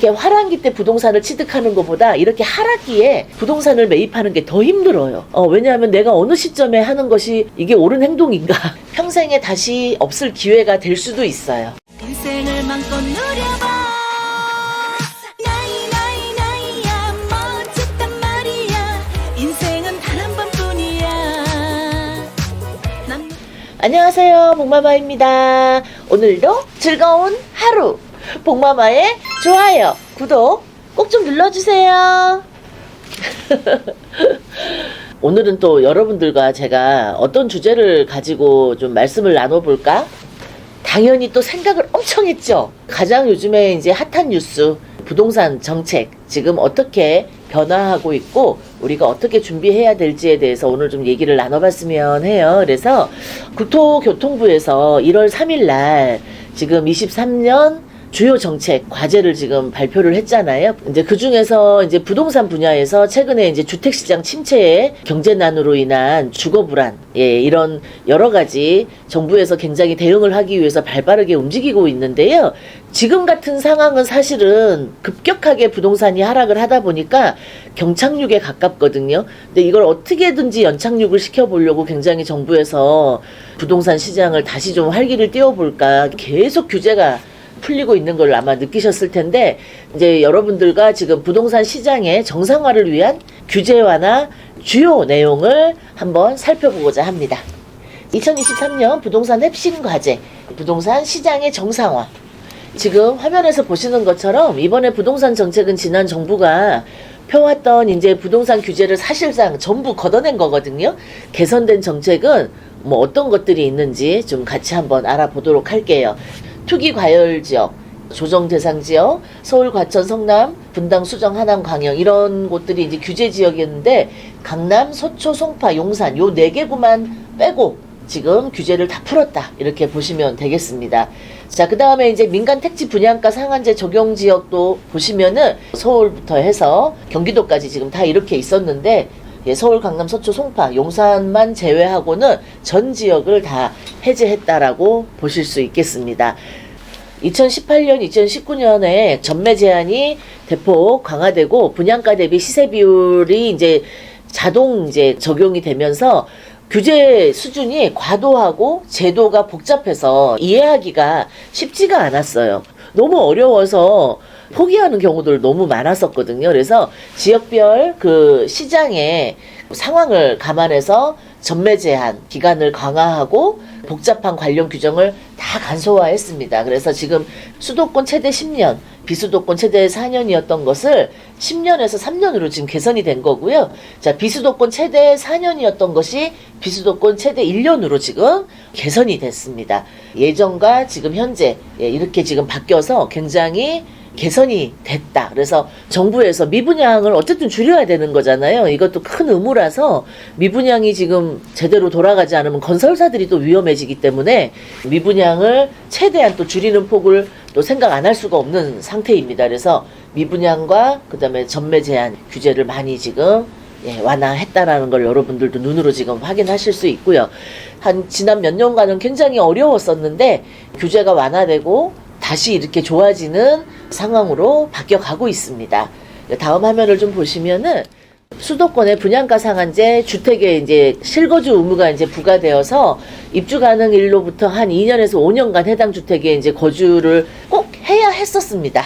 이렇게 화랑기 때 부동산을 취득하는 것보다 이렇게 하락기에 부동산을 매입하는 게 더 힘들어요. 왜냐하면 내가 어느 시점에 하는 것이 이게 옳은 행동인가 평생에 다시 없을 기회가 될 수도 있어요. 인생을 맘껏 누려봐. 나이야 멋졌단 말이야. 인생은 단 한 번뿐이야. 안녕하세요, 복마마입니다. 오늘도 즐거운 하루, 복마마의 좋아요, 구독 꼭 좀 눌러주세요. 오늘은 또 여러분들과 제가 어떤 주제를 가지고 좀 말씀을 나눠볼까? 당연히 또 생각을 엄청 했죠. 가장 요즘에 이제 핫한 뉴스, 부동산 정책 지금 어떻게 변화하고 있고 우리가 어떻게 준비해야 될지에 대해서 오늘 좀 얘기를 나눠봤으면 해요. 그래서 국토교통부에서 1월 3일 날 지금 23년 주요 정책 과제를 지금 발표를 했잖아요. 이제 그 중에서 이제 부동산 분야에서 최근에 이제 주택시장 침체에 경제난으로 인한 주거 불안, 이런 여러 가지 정부에서 굉장히 대응을 하기 위해서 발빠르게 움직이고 있는데요. 지금 같은 상황은 사실은 급격하게 부동산이 하락을 하다 보니까 경착륙에 가깝거든요. 근데 이걸 어떻게든지 연착륙을 시켜보려고 굉장히 정부에서 부동산 시장을 다시 좀 활기를 띄워볼까 계속 규제가 풀리고 있는 걸 아마 느끼셨을 텐데, 이제 여러분들과 지금 부동산 시장의 정상화를 위한 규제 완화 주요 내용을 한번 살펴보고자 합니다. 2023년 부동산 핵심 과제, 부동산 시장의 정상화. 지금 화면에서 보시는 것처럼 이번에 부동산 정책은 지난 정부가 펴왔던 이제 부동산 규제를 사실상 전부 걷어낸 거거든요. 개선된 정책은 뭐 어떤 것들이 있는지 좀 같이 한번 알아보도록 할게요. 투기 과열 지역, 조정 대상 지역, 서울, 과천, 성남, 분당, 수정, 하남, 광양 이런 곳들이 이제 규제 지역이었는데 강남, 서초, 송파, 용산 요 4개구만 빼고 지금 규제를 다 풀었다 이렇게 보시면 되겠습니다. 자, 그 다음에 이제 민간 택지 분양가 상한제 적용 지역도 보시면은 서울부터 해서 경기도까지 지금 다 이렇게 있었는데 서울, 강남, 서초, 송파, 용산만 제외하고는 전 지역을 다 해제했다라고 보실 수 있겠습니다. 2018년, 2019년에 전매 제한이 대폭 강화되고 분양가 대비 시세 비율이 이제 자동 이제 적용이 되면서 규제 수준이 과도하고 제도가 복잡해서 이해하기가 쉽지가 않았어요. 너무 어려워서 포기하는 경우들 너무 많았었거든요. 그래서 지역별 그 시장의 상황을 감안해서 전매 제한 기간을 강화하고 복잡한 관련 규정을 다 간소화했습니다. 그래서 지금 수도권 최대 10년, 비수도권 최대 4년이었던 것을 10년에서 3년으로 지금 개선이 된 거고요. 자, 비수도권 최대 4년이었던 것이 비수도권 최대 1년으로 지금 개선이 됐습니다. 예전과 지금 현재 이렇게 지금 바뀌어서 굉장히 개선이 됐다. 그래서 정부에서 미분양을 어쨌든 줄여야 되는 거잖아요. 이것도 큰 의무라서 미분양이 지금 제대로 돌아가지 않으면 건설사들이 또 위험해지기 때문에 미분양을 최대한 또 줄이는 폭을 또 생각 안 할 수가 없는 상태입니다. 그래서 미분양과 그다음에 전매 제한 규제를 많이 지금 완화했다라는 걸 여러분들도 눈으로 지금 확인하실 수 있고요. 지난 몇 년간은 굉장히 어려웠었는데 규제가 완화되고 다시 이렇게 좋아지는 상황으로 바뀌어가고 있습니다. 다음 화면을 좀 보시면은 수도권의 분양가 상한제 주택에 이제 실거주 의무가 이제 부과되어서 입주 가능일로부터 한 2년에서 5년간 해당 주택에 이제 거주를 꼭 해야 했었습니다.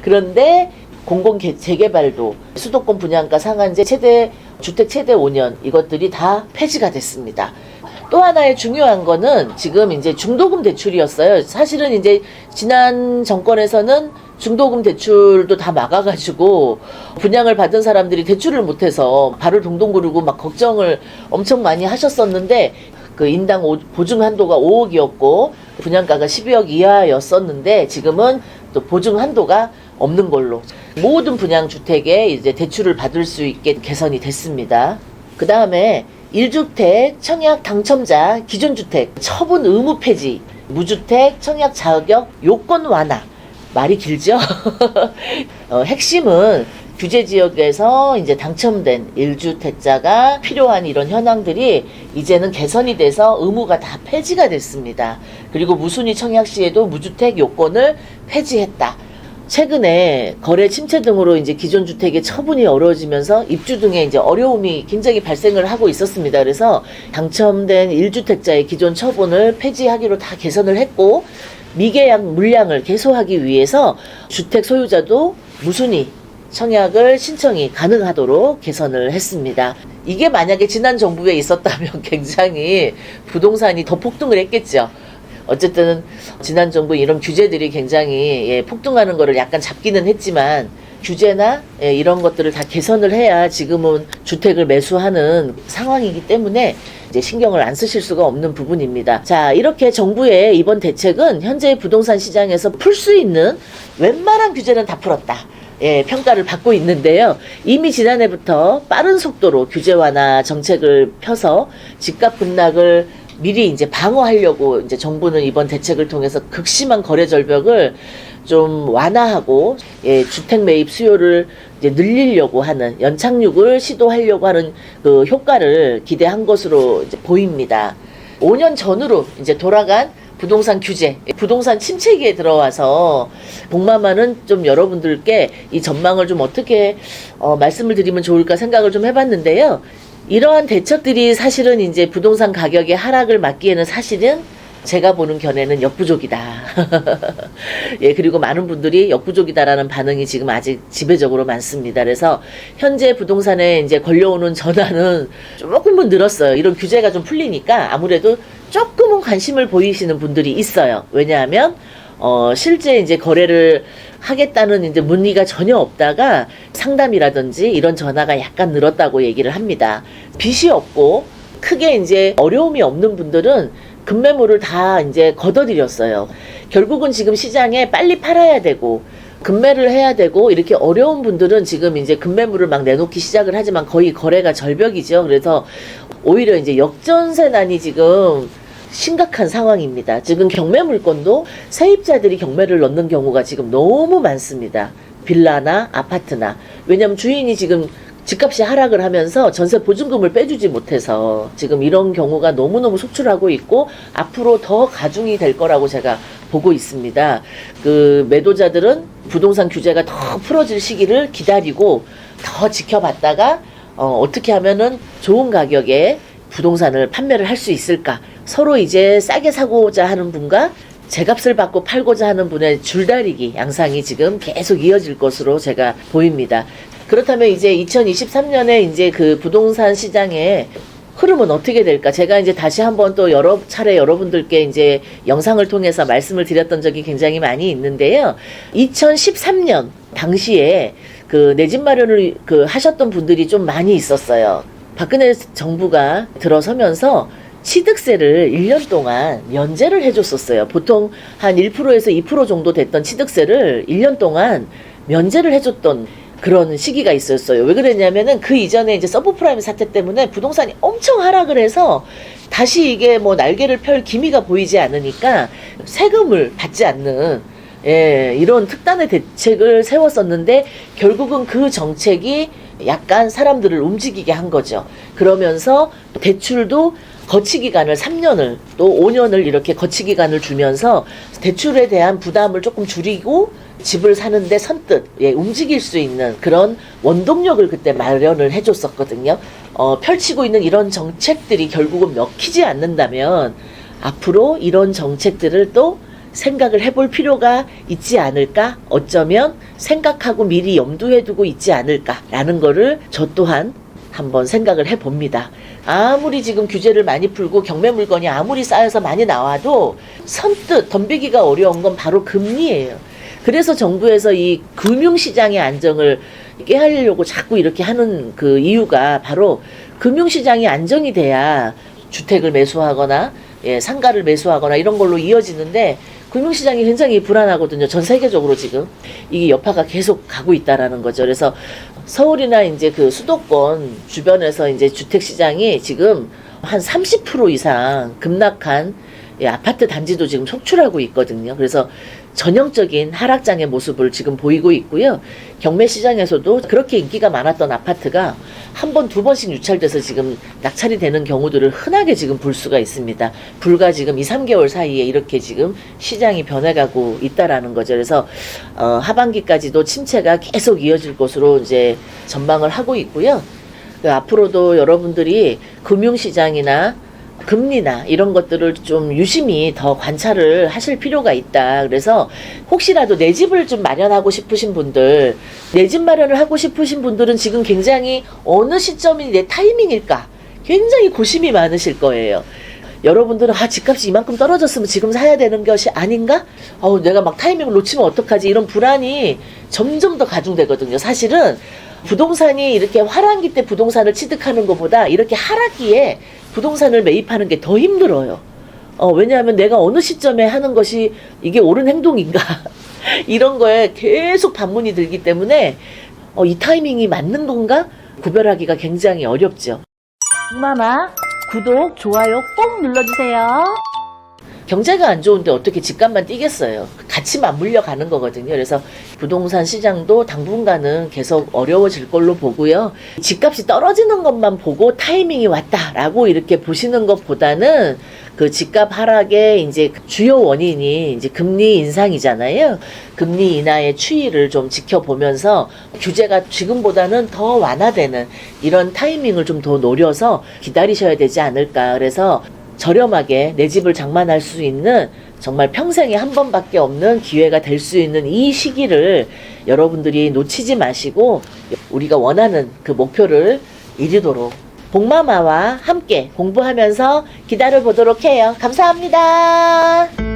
그런데 공공 재개발도 수도권 분양가 상한제 주택 최대 5년 이것들이 다 폐지가 됐습니다. 또 하나의 중요한 거는 지금 이제 중도금 대출이었어요. 사실은 이제 지난 정권에서는 중도금 대출도 다 막아가지고 분양을 받은 사람들이 대출을 못해서 발을 동동 구르고 막 걱정을 엄청 많이 하셨었는데 그 인당 보증 한도가 5억이었고 분양가가 12억 이하였었는데 지금은 또 보증 한도가 없는 걸로 모든 분양 주택에 이제 대출을 받을 수 있게 개선이 됐습니다. 그 다음에 1주택 청약 당첨자 기준주택 처분 의무 폐지, 무주택 청약 자격 요건 완화. 말이 길죠? 핵심은 규제 지역에서 이제 당첨된 1주택자가 필요한 이런 현황들이 이제는 개선이 돼서 의무가 다 폐지가 됐습니다. 그리고 무순위 청약 시에도 무주택 요건을 폐지했다. 최근에 거래 침체 등으로 이제 기존 주택의 처분이 어려워지면서 입주 등의 이제 어려움이 굉장히 발생을 하고 있었습니다. 그래서 당첨된 1주택자의 기존 처분을 폐지하기로 다 개선을 했고, 미계약 물량을 개소하기 위해서 주택 소유자도 무순위 청약을 신청이 가능하도록 개선을 했습니다. 이게 만약에 지난 정부에 있었다면 굉장히 부동산이 더 폭등을 했겠죠. 어쨌든 지난 정부 이런 규제들이 굉장히 폭등하는 거를 약간 잡기는 했지만, 규제나 이런 것들을 다 개선을 해야 지금은 주택을 매수하는 상황이기 때문에 이제 신경을 안 쓰실 수가 없는 부분입니다. 자, 이렇게 정부의 이번 대책은 현재 부동산 시장에서 풀 수 있는 웬만한 규제는 다 풀었다, 평가를 받고 있는데요. 이미 지난해부터 빠른 속도로 규제 완화 정책을 펴서 집값 급락을 미리 이제 방어하려고 이제 정부는 이번 대책을 통해서 극심한 거래 절벽을 좀 완화하고, 주택 매입 수요를 이제 늘리려고 하는, 연착륙을 시도하려고 하는 그 효과를 기대한 것으로 이제 보입니다. 5년 전으로 이제 돌아간 부동산 규제, 부동산 침체기에 들어와서 복마마는 좀 여러분들께 이 전망을 좀 어떻게 말씀을 드리면 좋을까 생각을 좀 해봤는데요. 이러한 대책들이 사실은 이제 부동산 가격의 하락을 막기에는 사실은 제가 보는 견해는 역부족이다. 그리고 많은 분들이 역부족이다라는 반응이 지금 아직 지배적으로 많습니다. 그래서 현재 부동산에 이제 걸려오는 전화는 조금은 늘었어요. 이런 규제가 좀 풀리니까 아무래도 조금은 관심을 보이시는 분들이 있어요. 왜냐하면 실제 이제 거래를 하겠다는 이제 문의가 전혀 없다가 상담이라든지 이런 전화가 약간 늘었다고 얘기를 합니다. 빚이 없고 크게 이제 어려움이 없는 분들은 급매물을 다 이제 걷어들였어요. 결국은 지금 시장에 빨리 팔아야 되고 급매를 해야 되고 이렇게 어려운 분들은 지금 이제 급매물을 막 내놓기 시작을 하지만 거의 거래가 절벽이죠. 그래서 오히려 이제 역전세난이 지금 심각한 상황입니다. 지금 경매 물건도 세입자들이 경매를 넣는 경우가 지금 너무 많습니다. 빌라나 아파트나. 왜냐면 주인이 지금 집값이 하락을 하면서 전세 보증금을 빼주지 못해서 지금 이런 경우가 너무너무 속출하고 있고 앞으로 더 가중이 될 거라고 제가 보고 있습니다. 그 매도자들은 부동산 규제가 더 풀어질 시기를 기다리고 더 지켜봤다가 어떻게 하면은 좋은 가격에 부동산을 판매를 할 수 있을까? 서로 이제 싸게 사고자 하는 분과 제값을 받고 팔고자 하는 분의 줄다리기 양상이 지금 계속 이어질 것으로 제가 보입니다. 그렇다면 이제 2023년에 이제 그 부동산 시장의 흐름은 어떻게 될까? 제가 이제 다시 한번 또 여러 차례 여러분들께 이제 영상을 통해서 말씀을 드렸던 적이 굉장히 많이 있는데요. 2013년 당시에 그 내 집 마련을 그 하셨던 분들이 좀 많이 있었어요. 박근혜 정부가 들어서면서 취득세를 1년 동안 면제를 해줬었어요. 보통 한 1%에서 2% 정도 됐던 취득세를 1년 동안 면제를 해줬던 그런 시기가 있었어요. 왜 그랬냐면은 그 이전에 이제 서브프라임 사태 때문에 부동산이 엄청 하락을 해서 다시 이게 뭐 날개를 펼 기미가 보이지 않으니까 세금을 받지 않는 이런 특단의 대책을 세웠었는데 결국은 그 정책이 약간 사람들을 움직이게 한 거죠. 그러면서 대출도 거치기간을 3년을 또 5년을 이렇게 거치기간을 주면서 대출에 대한 부담을 조금 줄이고 집을 사는데 선뜻 움직일 수 있는 그런 원동력을 그때 마련을 해줬었거든요. 펼치고 있는 이런 정책들이 결국은 먹히지 않는다면 앞으로 이런 정책들을 또 생각을 해볼 필요가 있지 않을까? 어쩌면 생각하고 미리 염두에 두고 있지 않을까라는 거를 저 또한 한번 생각을 해봅니다. 아무리 지금 규제를 많이 풀고 경매 물건이 아무리 쌓여서 많이 나와도 선뜻 덤비기가 어려운 건 바로 금리예요. 그래서 정부에서 이 금융시장의 안정을 깨하려고 자꾸 이렇게 하는 그 이유가 바로 금융시장이 안정이 돼야 주택을 매수하거나 상가를 매수하거나 이런 걸로 이어지는데 금융시장이 굉장히 불안하거든요. 전 세계적으로 지금 이게 여파가 계속 가고 있다라는 거죠. 그래서 서울이나 이제 그 수도권 주변에서 이제 주택시장이 지금 한 30% 이상 급락한 아파트 단지도 지금 속출하고 있거든요. 그래서 전형적인 하락장의 모습을 지금 보이고 있고요. 경매시장에서도 그렇게 인기가 많았던 아파트가 한 번, 두 번씩 유찰돼서 지금 낙찰이 되는 경우들을 흔하게 지금 볼 수가 있습니다. 불과 지금 2, 3개월 사이에 이렇게 지금 시장이 변해가고 있다라는 거죠. 그래서 하반기까지도 침체가 계속 이어질 것으로 이제 전망을 하고 있고요. 앞으로도 여러분들이 금융시장이나 금리나 이런 것들을 좀 유심히 더 관찰을 하실 필요가 있다. 그래서 혹시라도 내 집을 좀 마련하고 싶으신 분들, 내 집 마련을 하고 싶으신 분들은 지금 굉장히 어느 시점이 내 타이밍일까? 굉장히 고심이 많으실 거예요. 여러분들은 집값이 이만큼 떨어졌으면 지금 사야 되는 것이 아닌가? 내가 막 타이밍을 놓치면 어떡하지? 이런 불안이 점점 더 가중되거든요. 사실은 부동산이 이렇게 화랑기 때 부동산을 취득하는 것보다 이렇게 하락기에 부동산을 매입하는 게 더 힘들어요. 왜냐하면 내가 어느 시점에 하는 것이 이게 옳은 행동인가 이런 거에 계속 반문이 들기 때문에 이 타이밍이 맞는 건가 구별하기가 굉장히 어렵죠. 엄마마 구독, 좋아요 꼭 눌러주세요. 경제가 안 좋은데 어떻게 집값만 뛰겠어요. 같이 맞물려 가는 거거든요. 그래서 부동산 시장도 당분간은 계속 어려워질 걸로 보고요. 집값이 떨어지는 것만 보고 타이밍이 왔다라고 이렇게 보시는 것보다는 그 집값 하락의 이제 주요 원인이 이제 금리 인상이잖아요. 금리 인하의 추이를 좀 지켜보면서 규제가 지금보다는 더 완화되는 이런 타이밍을 좀 더 노려서 기다리셔야 되지 않을까. 그래서 저렴하게 내 집을 장만할 수 있는 정말 평생에 한 번밖에 없는 기회가 될 수 있는 이 시기를 여러분들이 놓치지 마시고 우리가 원하는 그 목표를 이루도록 복마마와 함께 공부하면서 기다려 보도록 해요. 감사합니다.